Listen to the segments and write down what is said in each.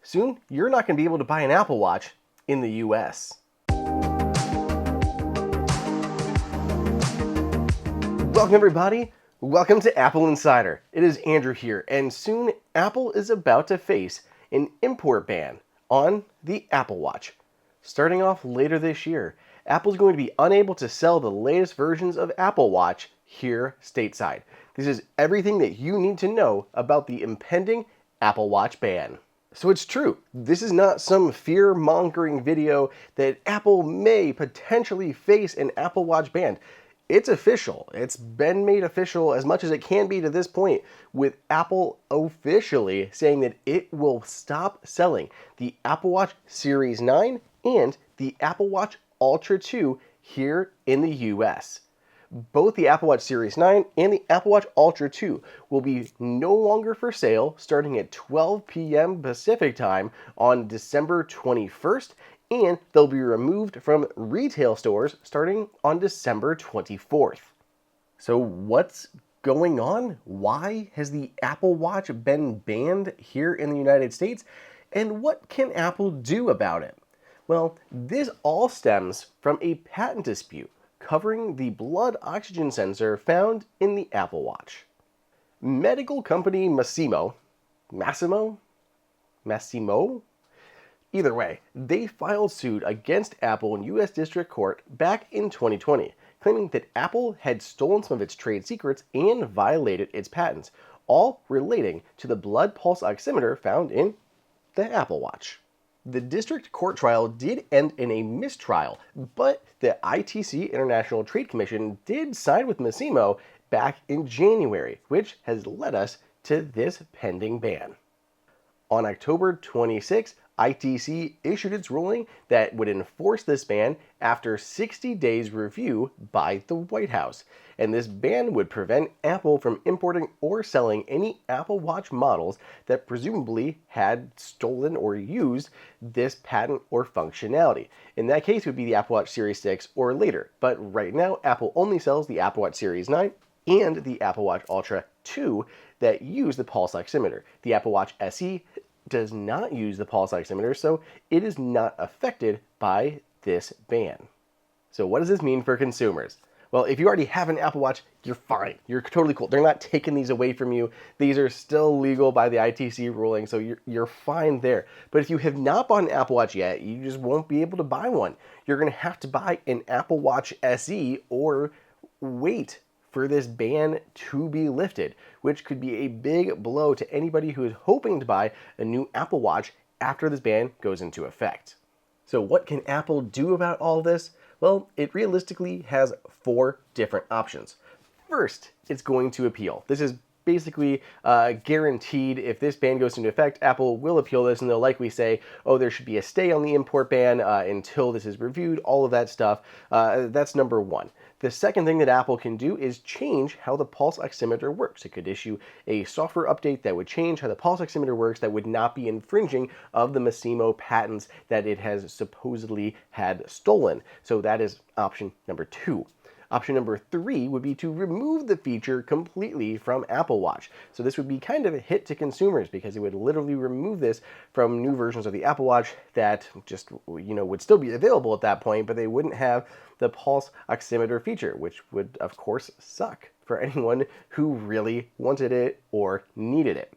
Soon, you're not going to be able to buy an Apple Watch in the US. Welcome everybody, welcome to Apple Insider. It is Andrew here, and soon Apple is about to face an import ban on the Apple Watch. Starting off later this year, Apple's going to be unable to sell the latest versions of Apple Watch here stateside. This is everything that you need to know about the impending Apple Watch ban. So it's true, this is not some fear-mongering video that Apple may potentially face an Apple Watch ban. It's official. It's been made official as much as it can be to this point, with Apple officially saying that it will stop selling the Apple Watch Series 9 and the Apple Watch Ultra 2 here in the US. Both the Apple Watch Series 9 and the Apple Watch Ultra 2 will be no longer for sale starting at 12 p.m. Pacific time on December 21st, and they'll be removed from retail stores starting on December 24th. So what's going on? Why has the Apple Watch been banned here in the United States? And what can Apple do about it? Well, this all stems from a patent dispute covering the blood oxygen sensor found in the Apple Watch. Medical company Massimo? Either way, they filed suit against Apple in U.S. District Court back in 2020, claiming that Apple had stolen some of its trade secrets and violated its patents, all relating to the blood pulse oximeter found in the Apple Watch. The district court trial did end in a mistrial, but the ITC International Trade Commission did side with Massimo back in January, which has led us to this pending ban. On October 26, ITC issued its ruling that would enforce this ban after 60 days review by the White House. And this ban would prevent Apple from importing or selling any Apple Watch models that presumably had stolen or used this patent or functionality. In that case, it would be the Apple Watch Series 6 or later. But right now, Apple only sells the Apple Watch Series 9 and the Apple Watch Ultra 2 that use the pulse oximeter. The Apple Watch SE does not use the pulse oximeter, so it is not affected by this ban. So what does this mean for consumers? Well, if you already have an Apple Watch, you're fine. You're totally cool. They're not taking these away from you. These are still legal by the ITC ruling, so you're fine there. But if you have not bought an Apple Watch yet, you just won't be able to buy one. You're going to have to buy an Apple Watch SE or wait for this ban to be lifted, which could be a big blow to anybody who is hoping to buy a new Apple Watch after this ban goes into effect. So what can Apple do about all this? Well, it realistically has 4 different options. First, it's going to appeal. This is basically guaranteed. If this ban goes into effect, Apple will appeal this, and they'll likely say, oh, there should be a stay on the import ban until this is reviewed, all of that stuff. That's number one. The second thing that Apple can do is change how the pulse oximeter works. It could issue a software update that would change how the pulse oximeter works that would not be infringing of the Massimo patents that it has supposedly had stolen. So that is option number 2. Option number 3 would be to remove the feature completely from Apple Watch. So this would be kind of a hit to consumers because it would literally remove this from new versions of the Apple Watch that just, would still be available at that point, but they wouldn't have the pulse oximeter feature, which would, of course, suck for anyone who really wanted it or needed it.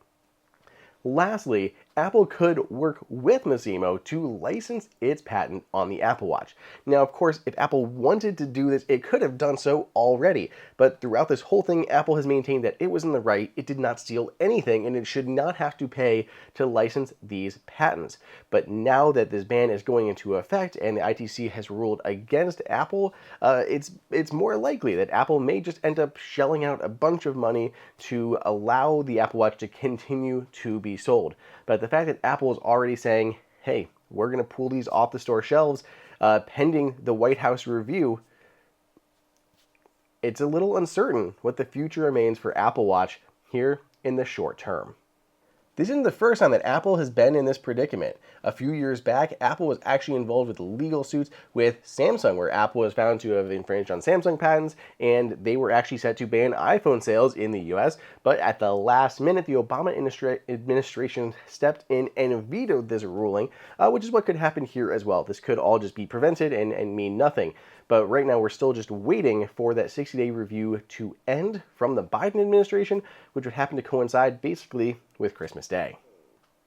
Lastly, Apple could work with Massimo to license its patent on the Apple Watch. Now, of course, if Apple wanted to do this, it could have done so already. But throughout this whole thing, Apple has maintained that it was in the right, it did not steal anything, and it should not have to pay to license these patents. But now that this ban is going into effect and the ITC has ruled against Apple, it's more likely that Apple may just end up shelling out a bunch of money to allow the Apple Watch to continue to be sold. But the fact that Apple is already saying, hey, we're going to pull these off the store shelves pending the White House review, it's a little uncertain what the future remains for Apple Watch here in the short term. This isn't the first time that Apple has been in this predicament. A few years back, Apple was actually involved with legal suits with Samsung, where Apple was found to have infringed on Samsung patents, and they were actually set to ban iPhone sales in the US. But at the last minute, the Obama administration stepped in and vetoed this ruling, which is what could happen here as well. This could all just be prevented and mean nothing. But right now, we're still just waiting for that 60-day review to end from the Biden administration, which would happen to coincide basically with Christmas Day.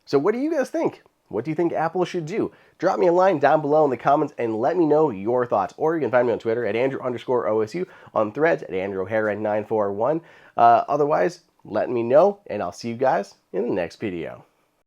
So what do you guys think? What do you think Apple should do? Drop me a line down below in the comments and let me know your thoughts. Or you can find me on Twitter at Andrew_OSU, on Threads at AndrewO'Hara941. Otherwise, let me know, and I'll see you guys in the next video.